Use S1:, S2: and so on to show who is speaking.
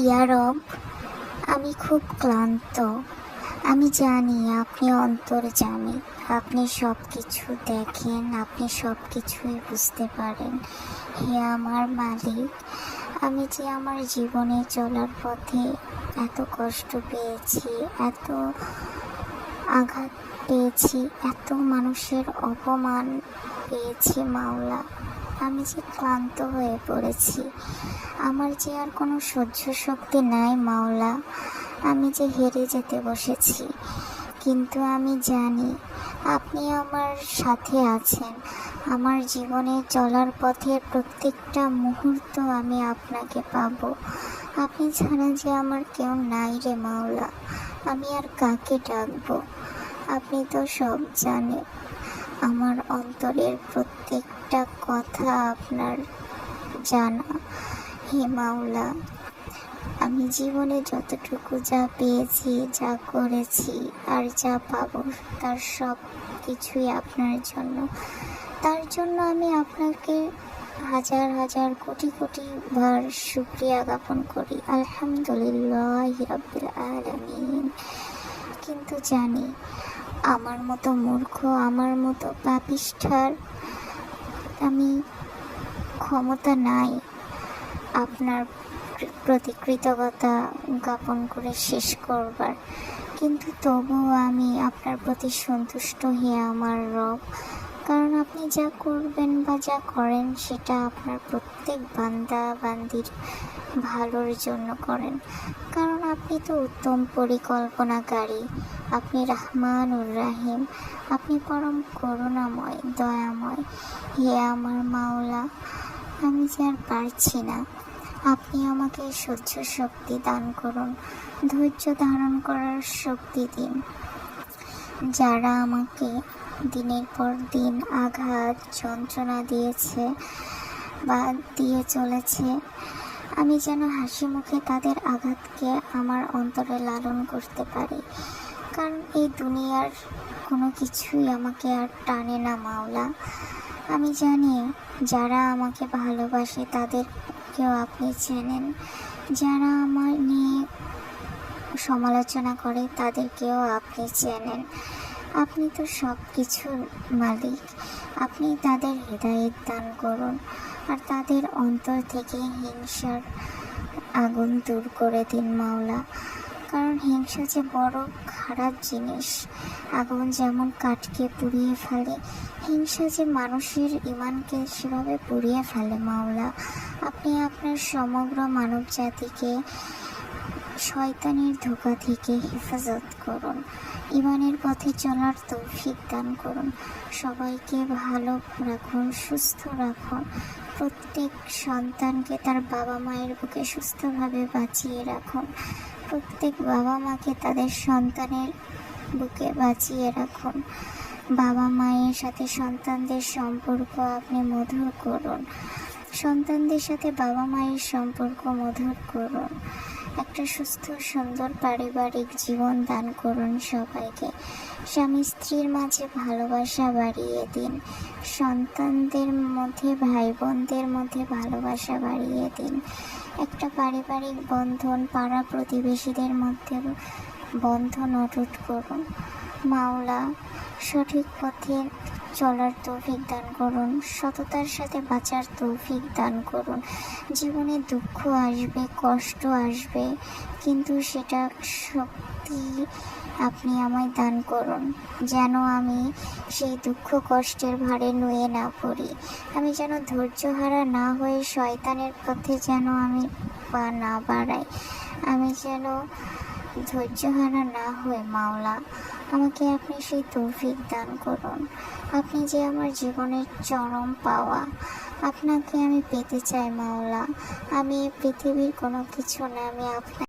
S1: ইয়া রব, আমি খুব ক্লান্ত। আমি জানি আপনি অন্তর্যামী, আপনি সব কিছু দেখেন, আপনি সব কিছুই বুঝতে পারেন। হে আমার মালিক, আমি যে আমার জীবনে চলার পথে এত কষ্ট পেয়েছি, এত আঘাত পেয়েছি, এত মানুষের অপমান পেয়েছি মাওলা, আমি যে ক্লান্ত হয়ে পড়েছি। আমার যে আর কোনো সহ্য শক্তি নাই মাওলা, আমি যে হেরে যেতে বসেছি। কিন্তু আমি জানি আপনি আমার সাথে আছেন। আমার জীবনে চলার পথের প্রত্যেকটা মুহূর্ত আমি আপনাকে পাবো। আপনি ছাড়া যে আমার কেউ নাই রে মাওলা, আমি আর কাকে ডাকবো? আপনি তো সব জানেন, আমার অন্তরের প্রত্যেকটা কথা আপনার জানা। হে মাওলা, আমি জীবনে যতটুকু যা পেয়েছি, যা করেছি আর যা পাবো, তার সব কিছুই আপনার জন্য। তার জন্য আমি আপনাকে হাজার হাজার কোটি কোটি বার শুকরিয়া জ্ঞাপন করি। আলহামদুলিল্লাহ রাব্বিল আলামিন। কিন্তু জানি আমার মতো মূর্খ, আমার মতো পাপিষ্ঠার আমি ক্ষমতা নাই আপনার প্রতি কৃতজ্ঞতা জ্ঞাপন করে শেষ করবার। কিন্তু তবুও আমি আপনার প্রতি সন্তুষ্ট হে আমার রব, কারণ আপনি যা করবেন বা যা করেন সেটা আপনার প্রত্যেক বান্দা বান্দির ভালোর জন্য করেন। কারণ আপনি তো উত্তম পরিকল্পনাকারী, আপনি রহমানুর রাহিম, আপনি পরম করুণাময়, দয়াময়। হে আমার মাওলা, আমি যে আর পারছি না, আপনি আমাকে সহ্য শক্তি দান করুন, ধৈর্য ধারণ করার শক্তি দিন। যারা আমাকে দিনের পর দিন আঘাত যন্ত্রণা দিয়েছে বা দিয়ে চলেছে, আমি যেন হাসি মুখে তাদের আঘাতকে আমার অন্তরে লালন করতে পারি। কারণ এই দুনিয়ার কোনো কিছুই আমাকে আর টানে না মাওলা। আমি জানি যারা আমাকে ভালোবাসে তাদেরকেও আপনি চেনেন, যারা আমার নিয়ে সমালোচনা করে তাদেরকেও আপনি চেনেন। আপনি তো সব কিছুর মালিক, আপনি তাদের হৃদায়ত দান করুন আর তাদের অন্তর থেকে হিংসার আগুন দূর করে দিন মাওলা। কারণ হিংসা যে বড় খারাপ জিনিস, আগুন যেমন কাঠকে পুড়িয়ে ফেলে, হিংসা যে মানুষের ঈমানকে সেভাবে পুড়িয়ে ফেলে মাওলা। আপনি আপনার সমগ্র মানব জাতিকে শয়তানের ধোঁকা থেকে হেফাজত করুন, ঈমানের পথে চলার তৌফিক দান করুন, সবাইকে ভালো রাখুন, সুস্থ রাখুন। প্রত্যেক সন্তানকে তার বাবা মায়ের বুকে সুস্থভাবে বাঁচিয়ে রাখুন। প্রত্যেক বাবা মাকে তাদের সন্তানের বুকে বাঁচিয়ে রাখুন। বাবা মায়ের সাথে সন্তানদের সম্পর্ক আপনি মধুর করুন, সন্তানদের সাথে বাবা মায়ের সম্পর্ক মধুর করুন। একটা সুস্থ সুন্দর পারিবারিক জীবন দান করুন সবাইকে। স্বামী স্ত্রীর মাঝে ভালোবাসা বাড়িয়ে দিন, সন্তানদের মধ্যে ভাই বোনদের মধ্যে ভালোবাসা বাড়িয়ে দিন। একটা পারিবারিক বন্ধন পাড়া প্রতিবেশীদের মধ্যে বন্ধন অটুট করুন মাওলা। সঠিক পথে চলার তৌফিক দান করুন, সততার সাথে বাঁচার তৌফিক দান করুন। জীবনে দুঃখ আসবে, কষ্ট আসবে, কিন্তু সেটা শক্তি আপনি আমায় দান করুন, যেন আমি সেই দুঃখ কষ্টের ভারে নুয়ে না পড়ি। আমি যেন ধৈর্যহারা না হয়ে শয়তানের পথে যেন আমি পা না বাড়াই। আমি যেন ধৈর্যহারা না হয়ে মাওলা আমাকে আপনি সেই তৌফিক দান করুন। আপনি যে আমার জীবনের চরম পাওয়া, আপনাকে আমি পেতে চাই মাওলা। আমি এই পৃথিবীর কোনো কিছু না, আমি আপনার